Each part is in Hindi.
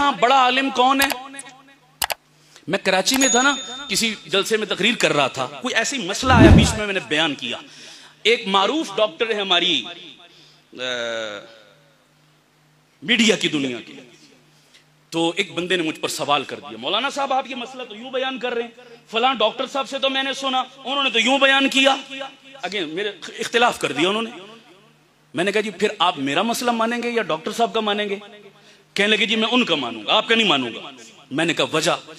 यहाँ बड़ा आलिम कौन है? मैं कराची में था ना, किसी जलसे में तकरीर कर रहा था, कोई ऐसी मसला आया, बीच में मैंने बयान किया। एक मारूफ डॉक्टर है हमारी मीडिया की दुनिया की, तो एक बंदे ने मुझ पर सवाल कर दिया, मौलाना साहब आप ये मसला तो यूं बयान कर रहे हैं, फलां डॉक्टर साहब से तो मैंने सुना, उन्होंने तो यूं बयान किया। अगेन मेरे इख्तिलाफ कर दिया उन्होंने। मैंने कहा जी फिर आप मेरा मसला मानेंगे या डॉक्टर साहब का मानेंगे? कहने लगे जी मैं उनका मानूंगा, आपका नहीं मानूंगा। मैंने कहा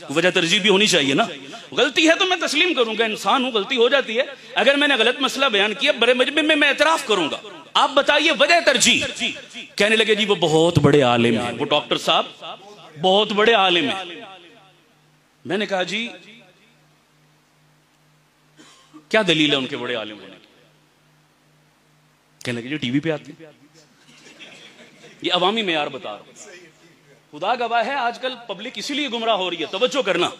वजह तरजीह भी होनी चाहिए ना, गलती है तो मैं तस्लीम करूंगा, इंसान हूं, गलती हो जाती है। अगर मैंने गलत मसला बयान किया बड़े मजमे में मैं एतराफ करूंगा, आप बताइए वजह तरजीह। कहने लगे जी वो बहुत बड़े आलिम हैं, वो डॉक्टर साहब बहुत बड़े आलिम हैं। मैंने कहा जी क्या दलील है उनके बड़े आलिम होने की? कहने लगे जी टीवी पे आते हैं, ये अवामी मेयार बता रहा हूं, खुदा गवाह है आजकल पब्लिक इसीलिए गुमराह हो रही है। तवज्जो करना,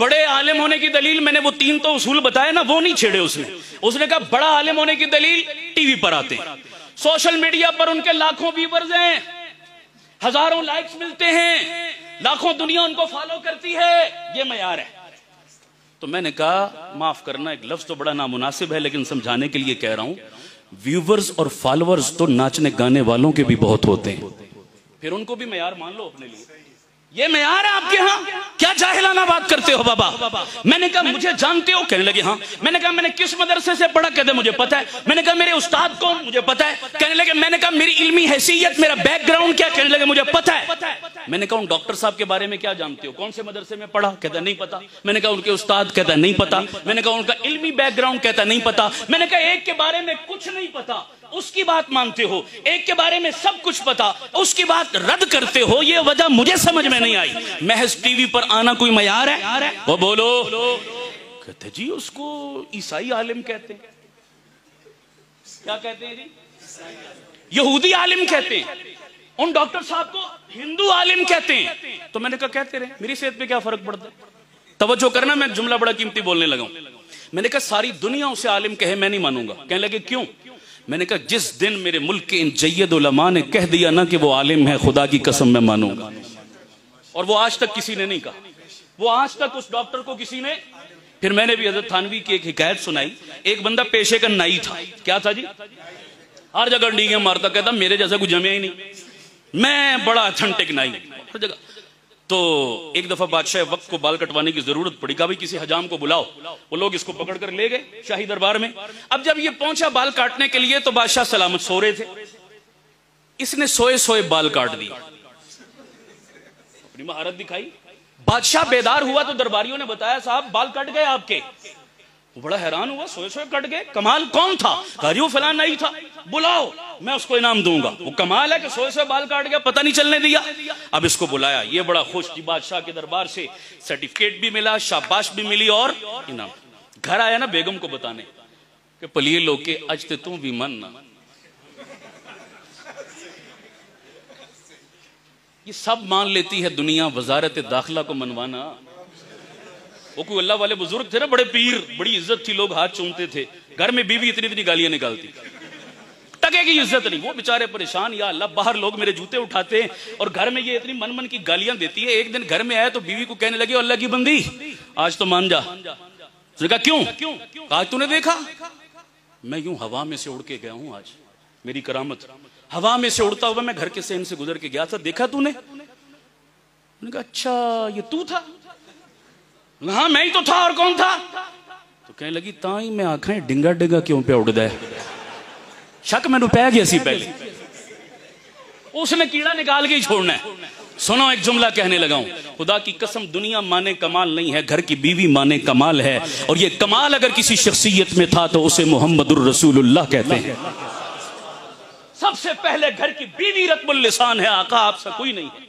बड़े आलिम होने की दलील मैंने वो 3 तो उसूल बताए ना, वो नहीं छेड़े उसने कहा बड़ा आलिम होने की दलील टीवी पर आते हैं, सोशल मीडिया पर उनके लाखों व्यूअर्स हैं, हजारों लाइक्स मिलते हैं, लाखों दुनिया उनको फॉलो करती है, ये मयार है। तो मैंने कहा माफ करना, एक लफ्ज तो बड़ा नामुनासिब है लेकिन समझाने के लिए कह रहा हूं, व्यूअर्स और फॉलोअर्स तो नाचने गाने वालों के भी बहुत होते हैं, फिर उनको भी मयार मान लो अपने लिए। ये मयार है आपके यहाँ? क्या जाहिलाना बात करते हो बाबा? मैंने कहा मुझे जानते हो? कहने लगे हाँ। मैंने कहा मैंने किस मदरसे से पढ़ा? कहते मुझे पता है। मैंने कहा मेरे उस्ताद कौन? मुझे पता है। कहने लगे, मैंने कहा मेरी इल्मी हैसियत, मेरा बैकग्राउंड क्या? कहने लगे मुझे पता है। मैंने कहा उन डॉक्टर साहब के बारे में क्या जानते हो? कौन से मदरसे में पढ़ा? कहता नहीं पता। मैंने कहा उनके उस्ताद? कहता नहीं पता। मैंने कहा उनका इल्मी बैकग्राउंड? कहता नहीं पता। मैंने कहा एक के बारे में कुछ नहीं पता, उसकी बात मानते हो, एक के बारे में सब कुछ पता, उसकी बात रद्द करते हो, ये वजह मुझे समझ में नहीं आई। महज टीवी पर आना कोई मयार है? वो बोलो। कहते जी उसको ईसाई आलिम कहते हैं। क्या कहते हैं जी? यहूदी आलिम कहते हैं। उन डॉक्टर साहब को हिंदू आलिम कहते हैं। तो मैंने कहा कहते रहे, मेरी सेहत पे क्या फर्क पड़ता है? तवज्जो करना, मैं जुमला बड़ा कीमती बोलने लगा हूं। मैंने कहा सारी दुनिया उसे आलिम कहे मैं नहीं मानूंगा। कहने लगे क्यों? मैंने कहा जिस दिन मेरे मुल्क के इन जय्यद उलमा ने कह दिया ना कि वो आलिम है, खुदा की कसम मैं मानूंगा। और वो आज तक किसी ने नहीं कहा, वो आज तक उस डॉक्टर को किसी ने। फिर मैंने भी हजरत थानवी की एक हिकायत सुनाई। एक बंदा पेशे का नाई था। क्या था जी? हर जगह डींगे मारता, कहता मेरे जैसा कुछ जमे ही नहीं, मैं बड़ा अथेंटिक नाई हर जगह। तो एक दफा बादशाह वक्त को बाल कटवाने की जरूरत पड़ी, कहा भाई किसी हजाम को बुलाओ। वो लोग इसको पकड़ कर ले गए शाही दरबार में। अब जब ये पहुंचा बाल काटने के लिए तो बादशाह सलामत सो रहे थे। इसने सोए सोए बाल काट दिए, अपनी महारत दिखाई। बादशाह बेदार हुआ तो दरबारियों ने बताया साहब बाल कट गए आपके। वो बड़ा हैरान हुआ, सोए सोए कट गए, कमाल कौन था? कहा फलां नहीं था, बुलाओ मैं उसको इनाम दूंगा। वो कमाल है कि सोए सोए बाल काट गया, पता नहीं चलने दिया। अब इसको बुलाया, ये बड़ा खुश जी, बादशाह के दरबार से सर्टिफिकेट भी मिला, शाबाश भी मिली और इनाम। घर आया ना बेगम को बताने कि पलिए लोके आज ते तू भी मन ना। ये सब मान लेती है दुनिया, वजारत दाखिला को मनवाना। वो कोई अल्लाह वाले बुजुर्ग थे ना, बड़े पीर, बड़ी इज्जत थी, लोग हाथ चूमते थे। घर में बीवी इतनी इतनी गालियां निकालती, टके की इज्जत नहीं। वो बेचारे परेशान, या अल्लाह बाहर लोग मेरे जूते उठाते हैं और घर में ये इतनी मन मन की गालियां देती है। एक दिन घर में आया तो बीवी को कहने लगी अल्लाह की बंदी आज तो मान जा। उसने कहा क्यों? आज तूने देखा मैं यूं हवा में से उड़ के गया हूं, आज मेरी करामत। हवा में से उड़ता हुआ मैं घर के सेन से गुजर के गया था, देखा तूने? मैंने कहा अच्छा ये तू था? हाँ मैं ही तो था, और कौन था? तो कहने लगी ताई मैं आंखें डिंगा डिंगा क्यों पे उड़ दे। शक मैंने पै गया सी पहले, उसने कीड़ा निकाल के ही छोड़ना है। सुनो एक जुमला कहने लगा हूं, खुदा की कसम दुनिया माने कमाल नहीं है, घर की बीवी माने कमाल है। और ये कमाल अगर किसी शख्सियत में था तो उसे मोहम्मदुर रसूलुल्लाह कहते हैं। सबसे पहले घर की बीवी रत्बुल लिसान है, आका आपसे कोई नहीं है।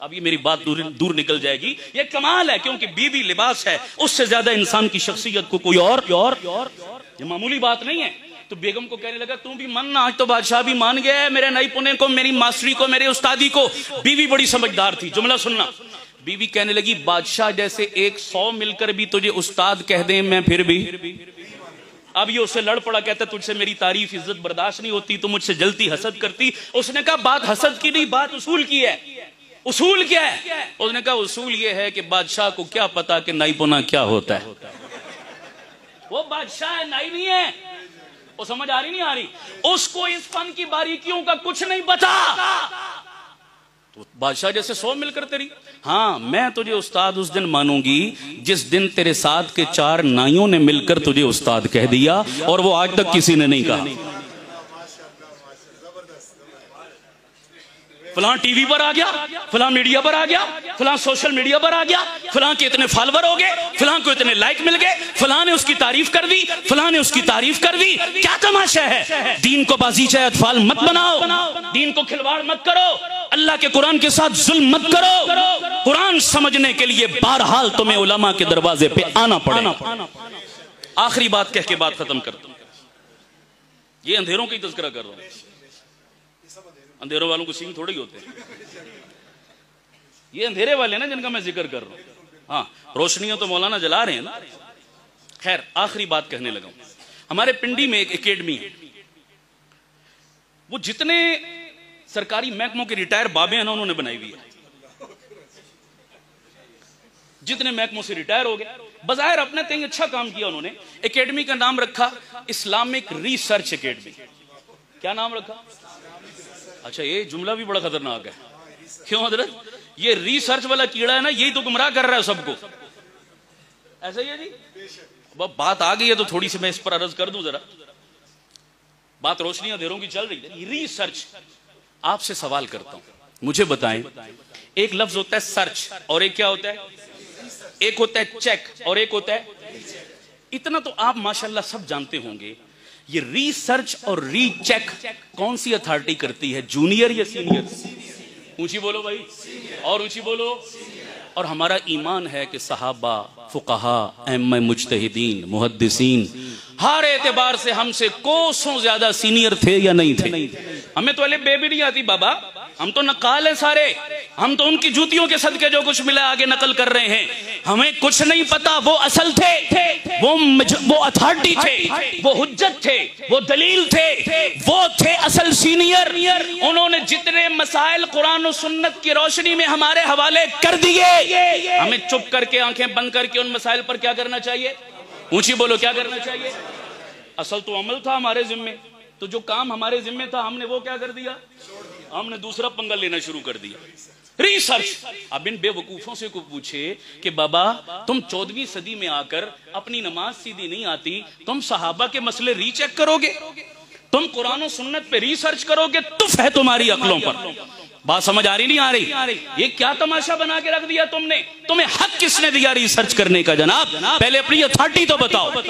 अब ये मेरी बात दूर निकल जाएगी। ये कमाल है क्योंकि बीवी लिबास है, उससे ज्यादा इंसान की शख्सियत को कोई और ये मामूली बात नहीं है। तो बेगम को कहने लगा तू भी मान ना, आज तो बादशाह भी मान गया है, मेरे नई पुणे को, मेरी मास्टरी को, मेरे उस्तादी को। बीवी बड़ी समझदार थी। जुमला सुनना, बीवी कहने लगी बादशाह जैसे 100 मिलकर भी तुझे उस्ताद कह दें मैं फिर भी। अब ये उससे लड़ पड़ा, कहता तुझसे मेरी तारीफ इज्जत बर्दाश्त नहीं होती, तू मुझसे जलती हसद करती। उसने कहा बात हसद की नहीं, बात उसूल की है। उसूल क्या है? उसने कहा उसूल ये है कि बादशाह को क्या पता कि नाई पुना क्या होता है। वो बादशाह है, नाई नहीं है। वो समझ आ रही नहीं आ रही? उसको इस फन की बारीकियों का कुछ नहीं पता। तो बादशाह जैसे 100 मिलकर तेरी, हाँ मैं तुझे उस्ताद उस दिन मानूंगी जिस दिन तेरे साथ के 4 नाइयों ने मिलकर तुझे उस्ताद कह दिया, और वो आज तक किसी ने नहीं कहा। फलां टीवी पर आ गया, फलां मीडिया पर आ गया, फलां सोशल मीडिया पर आ गया, फलां के इतने फॉलोवर हो गए, फलां को इतने लाइक मिल गए, फलां ने उसकी तारीफ कर दी, फलां ने उसकी तारीफ कर दी। क्या तमाशा है? दीन को बाजीचा अतफाल मत बनाओ, दीन को खिलवाड़ मत करो, अल्लाह के कुरान के साथ जुल्म मत करो। कुरान समझने के लिए बहरहाल तुम्हें उलमा के दरवाजे पे आना पड़ेगा। आखिरी बात कह के बात खत्म करता हूं। ये अंधेरों की तज़किरा कर रहा हूं, अंधेरों वालों को सींग थोड़े ही होते हैं। ये अंधेरे वाले ना जिनका मैं जिक्र कर रहा हूं। हाँ, रोशनियां तो मौलाना जला रहे हैं ना। खैर, आखिरी बात कहने लगा। हमारे पिंडी में एक एकेडमी है, वो जितने सरकारी महकमों के रिटायर बाबे हैं ना उन्होंने बनाई हुई है। जितने महकमों से रिटायर हो गए, बज़ाहिर अपने कहीं अच्छा काम किया उन्होंने। एकेडमी का नाम रखा इस्लामिक रिसर्च एकेडमी। क्या नाम रखा? अच्छा, ये जुमला भी बड़ा खतरनाक है। क्यों हजरत? ये रिसर्च वाला कीड़ा है ना, यही तो गुमराह कर रहा है सबको। ऐसा ही है जी। अब बात आ गई है तो थोड़ी सी मैं इस पर अर्ज कर दूं जरा। बात रोशनी अंधेरों की चल रही है। रिसर्च, आपसे सवाल करता हूं, मुझे बताएं, एक लफ्ज होता है सर्च और एक क्या होता है? एक होता है चेक और एक होता है। इतना तो आप माशाल्लाह सब जानते होंगे। ये रिसर्च और रीचेक कौन सी अथॉरिटी करती है, जूनियर या सीनियर? ऊंची बोलो भाई, और ऊंची बोलो। और हमारा ईमान है कि सहाबा, फुकहा, अइम्मा मुज्तहिदीन, मुहद्दिसीन हर एतबार से हमसे कोसों ज्यादा सीनियर थे या नहीं थे? हमें तो अलिफ बे भी नहीं आती बाबा, हम तो नकाल है सारे। हम तो उनकी जूतियों के सदके जो कुछ मिला आगे नकल कर रहे हैं। हमें कुछ नहीं पता। वो असल थे, वो अथॉरिटी थे, वो हुज्जत थे, वो दलील थे, वो थे असल सीनियर। उन्होंने जितने मसाइल कुरान और सुन्नत की रोशनी में हमारे हवाले कर दिए, हमें चुप करके आंखें बंद करके उन मसाइल पर क्या करना चाहिए? ऊंची बोलो, क्या करना चाहिए? असल तो अमल था हमारे जिम्मे, तो जो काम हमारे जिम्मे था हमने वो क्या कर दिया? हमने दूसरा पंगा लेना शुरू कर दिया। रिसर्च। अब इन बेवकूफों से को पूछे कि बाबा तुम 14वीं सदी में आकर अपनी नमाज सीधी नहीं आती, तुम सहाबा के मसले रीचेक करोगे, तुम कुरान और सुन्नत पे रिसर्च करोगे, तुफ है तुम्हारी अक्लों पर। बात समझ आ रही नहीं आ रही? ये क्या तमाशा बना के रख दिया तुमने? तुम्हें हक किसने दिया रिसर्च करने का जनाब? पहले अपनी अथॉरिटी तो बताओ।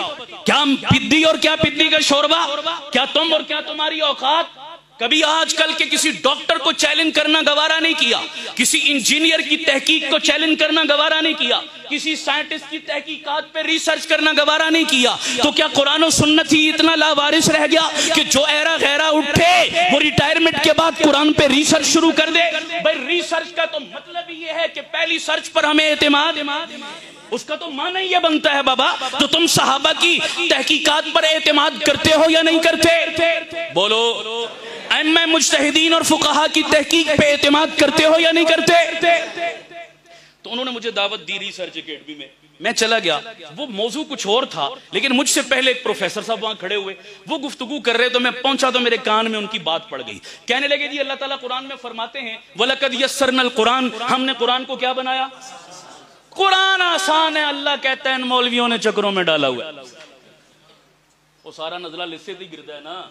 क्या पिद्दी और क्या पिद्दी का शोरबा? क्या तुम और क्या तुम्हारी औकात? कभी आजकल के किसी डॉक्टर को चैलेंज करना गवारा नहीं किया, किसी इंजीनियर की तहकीक को चैलेंज करना गवारा नहीं किया, किसी साइंटिस्ट की तहकीकात पे रिसर्च करना गवारा नहीं किया। तो क्या कुरान और सुन्नत ही इतना लावारिस रह गया कि जो एरा गैरा उठे वो रिटायरमेंट के बाद कुरान पे रिसर्च शुरू कर दे? भाई रिसर्च का तो मतलब ही ये है कि पहली सर्च पर हमें एतमाद, उसका तो माना ही ये बनता है बाबा। तो तुम सहाबा की तहकीकात पर एतमाद करते हो या नहीं करते? बोलो। अइम्मा मुज्तहिदीन और फुकहा की तहकीक पे एतमाद करते हो या नहीं करते? तो उन्होंने मुझे दावत दी रिसर्च एकेडमी में, मैं चला गया। वो मौजू कुछ और था, लेकिन मुझसे पहले एक प्रोफेसर साहब वहां खड़े हुए, वो गुफ्तगू कर रहे, तो मैं पहुंचा तो मेरे कान में उनकी बात पड़ गई। कहने लगे जी अल्लाह ताला कुरान में फरमाते हैं वलकद यस्सरनल कुरान, हमने कुरान को क्या बनाया? कुरान आसान है। अल्लाह कहता है इन मौलवियों ने चक्रों में डाला हुआ है। वो सारा नजला लिस्से से गिरता है ना।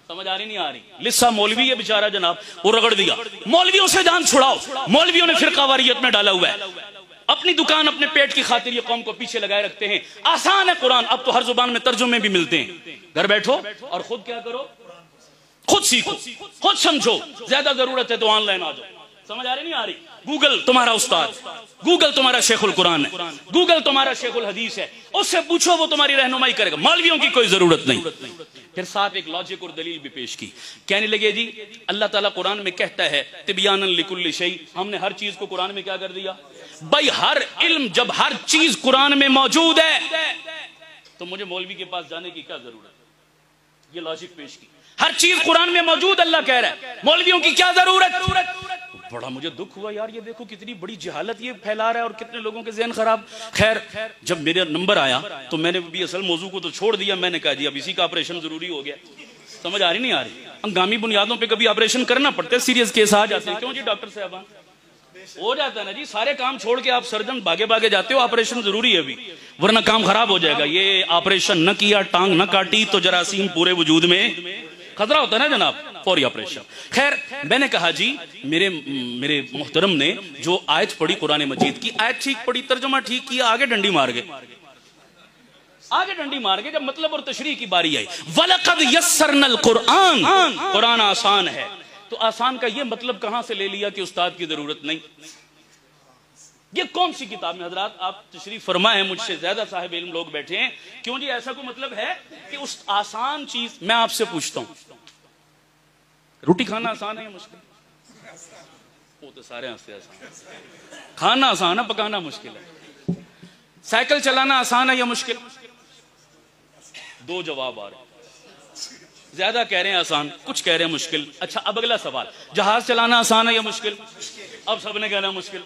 समझ आ रही नहीं आ रही? लिस्सा मौलवी है बेचारा जनाब, वो रगड़ दिया। मौलवियों से जान छुड़ाओ। मौलवियों ने फिरकावारियत में डाला हुआ है। अपनी दुकान अपने पेट की खातिर ये कौम को पीछे लगाए रखते हैं। आसान है कुरान, अब तो हर जुबान में तर्जुमे भी मिलते हैं। घर बैठो और खुद क्या करो? खुद सीखो, खुद समझो। ज्यादा जरूरत है तो ऑनलाइन आ जाओ। समझ आ रही नहीं आ रही? गूगल तुम्हारा उस्ताद, गूगल तुम्हारा शेखुल कुरान है, गूगल तुम्हारा शेखुल हदीस है। उससे पूछो, वो तुम्हारी रहनुमाई करेगा। मौलवियों की कोई जरूरत नहीं। फिर साथ एक लॉजिक और दलील भी पेश की। कहने लगे जी अल्लाह ताला कुरान में कहता है तिबयानन लिकुल्लि शै, हमने हर चीज को कुरान में क्या कर दिया? भाई हर इल्म जब हर चीज कुरान में मौजूद है तो मुझे मौलवी के पास जाने की क्या जरूरत है? ये लॉजिक पेश की। हर चीज कुरान में मौजूद, अल्लाह कह रहा है, मौलवियों की क्या जरूरत? बड़ा मुझे दुख हुआ यार, ये देखो कितनी बड़ी जहालत ये फैला रहा है और कितने लोगों के ज़हन खराब। खैर जब मेरा नंबर आया तो मैंने भी असल मौजू को तो छोड़ दिया, मैंने कहा जी अब इसी का ऑपरेशन जरूरी हो गया। समझ आ रही नहीं आ रही? हंगामी बुनियादों पे कभी ऑपरेशन करना पड़ता है, सीरियस केस आ जाते हैं। क्यों जी डॉक्टर साहब? हो जाता है ना जी, सारे काम छोड़ के आप सर्जन भागे भागे जाते हो, ऑपरेशन जरूरी है अभी, वरना काम खराब हो जाएगा। ये ऑपरेशन न किया, टांग न काटी तो जरासीम पूरे वजूद में खतरा होता है ना जनाब, फौरी ऑपरेशन। खैर मैंने कहा जी मेरे मोहतरम ने जो आयत पढ़ी कुरान मजीद की, आयत ठीक पढ़ी, तर्जुमा ठीक किया, आगे डंडी मार गए। आगे डंडी मार गए। जब मतलब और तशरीह की बारी आई, वलक़द यस्सरनल कुरान, कुरान आसान है, तो आसान का ये मतलब कहां से ले लिया कि उस्ताद की जरूरत नहीं? ये कौन सी किताब में? हजरात आप तशरीफ फरमा है, मुझसे ज्यादा साहिब इल्म लोग बैठे हैं, क्यों जी ऐसा कोई मतलब है कि उस आसान चीज? मैं आपसे पूछता हूं, रोटी खाना आसान है या मुश्किल? वो तो सारे हंसते आसान। खाना आसान है, पकाना मुश्किल है। साइकिल चलाना आसान है या मुश्किल? दो जवाब आ रहे हैं, ज्यादा कह रहे हैं आसान, कुछ कह रहे हैं मुश्किल। अच्छा अब अगला सवाल, जहाज चलाना आसान है या मुश्किल? अब सबने कहना मुश्किल।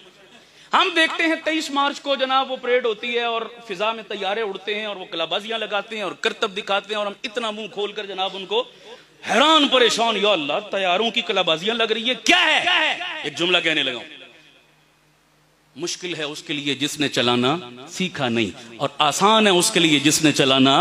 हम देखते हैं 23 मार्च को जनाब वो परेड होती है और फिजा में तैयारे उड़ते हैं और वो कलाबाजियां लगाते हैं और करतब दिखाते हैं और हम इतना मुंह खोलकर जनाब उनको हैरान परेशान, या अल्लाह तैयारों की कलाबाजियां लग रही है, क्या है? एक जुमला कहने लगा, मुश्किल है उसके लिए जिसने चलाना सीखा नहीं, और आसान है उसके लिए जिसने चलाना,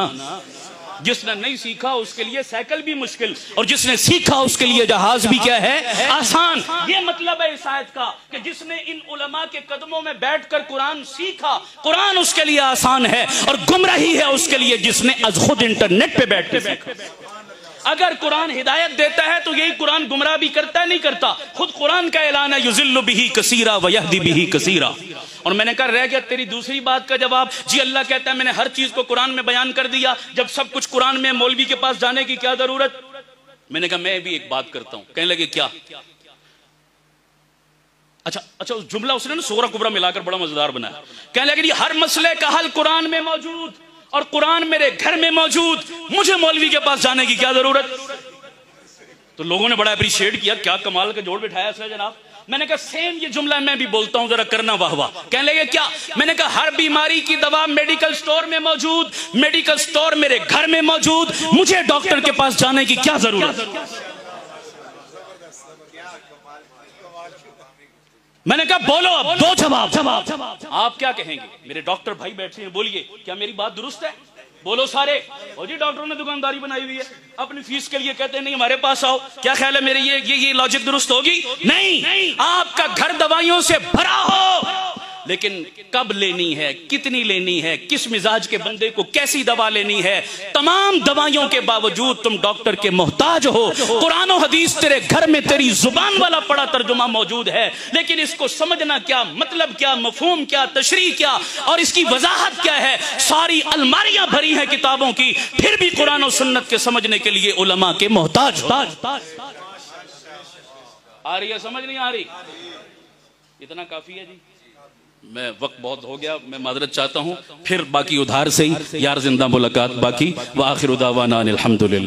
जिसने नहीं सीखा उसके लिए साइकिल भी मुश्किल, और जिसने सीखा उसके लिए जहाज भी क्या है? आसान। ये मतलब है इस आयत का कि जिसने इन उलमा के कदमों में बैठकर कुरान सीखा, कुरान उसके लिए आसान है, और गुमराही है उसके लिए जिसने आज खुद इंटरनेट पे बैठ के सीखा। अगर कुरान हिदायत देता है तो यही कुरान गुमराह भी करता है, नहीं करता? खुद कुरान का ऐलान है, युज़िल्लु बिही कसीरा व यहदी बिही कसीरा। और मैंने कहा रह गया तेरी दूसरी बात का जवाब, जी अल्लाह कहता है मैंने हर चीज को कुरान में बयान कर दिया, जब सब कुछ कुरान में, मौलवी के पास जाने की क्या जरूरत? मैंने कहा मैं भी एक बात करता हूं। कहने लगे क्या? अच्छा उस जुमला उसने ना सूरा कुबरा मिलाकर बड़ा मजेदार बनाया। कहने लगे हर मसले का हल कुरान में मौजूद, और कुरान मेरे घर में मौजूद, मुझे मौलवी के पास जाने की क्या जरूरत? तो लोगों ने बड़ा अप्रिशिएट किया, क्या कमाल का जोड़ बिठाया इसने जनाब। मैंने कहा सेम ये जुमला मैं भी बोलता हूं, जरा करना वाह वाह। कहने लगे क्या? मैंने कहा हर बीमारी की दवा मेडिकल स्टोर में मौजूद, मेडिकल स्टोर मेरे घर में मौजूद, मुझे डॉक्टर के पास जाने की क्या जरूरत? मैंने कहा बोलो अब दो जवाब। आप क्या कहेंगे? मेरे डॉक्टर भाई बैठे हैं, बोलिए क्या मेरी बात दुरुस्त है? बोलो सारे। और जी डॉक्टरों ने दुकानदारी बनाई हुई है, अपनी फीस के लिए कहते हैं नहीं हमारे पास आओ। क्या ख्याल है मेरे ये लॉजिक दुरुस्त होगी? नहीं। आपका घर दवाइयों से भरा हो, लेकिन कब लेनी है, कितनी लेनी है, किस मिजाज के बंदे को कैसी दवा लेनी है, तमाम दवाइयों के बावजूद तुम डॉक्टर के मोहताज हो। कुरान और हदीस तेरे घर में तेरी जुबान वाला पड़ा तर्जुमा मौजूद है, लेकिन इसको समझना क्या, मतलब क्या, मफहूम क्या, तशरीह क्या और इसकी वजाहत क्या है, सारी अलमारियां भरी हैं किताबों की, फिर भी कुरान और सुन्नत के समझने के लिए उलमा के मोहताज हो। आ रही है समझ? नहीं आ रही? इतना काफी है जी। मैं वक्त बहुत हो गया, मैं माजरत चाहता हूँ, फिर बाकी उधार से ही यार जिंदा मुलाकात बाकी। व आखिर दावाना अनिल हम्दुलिल्लाह।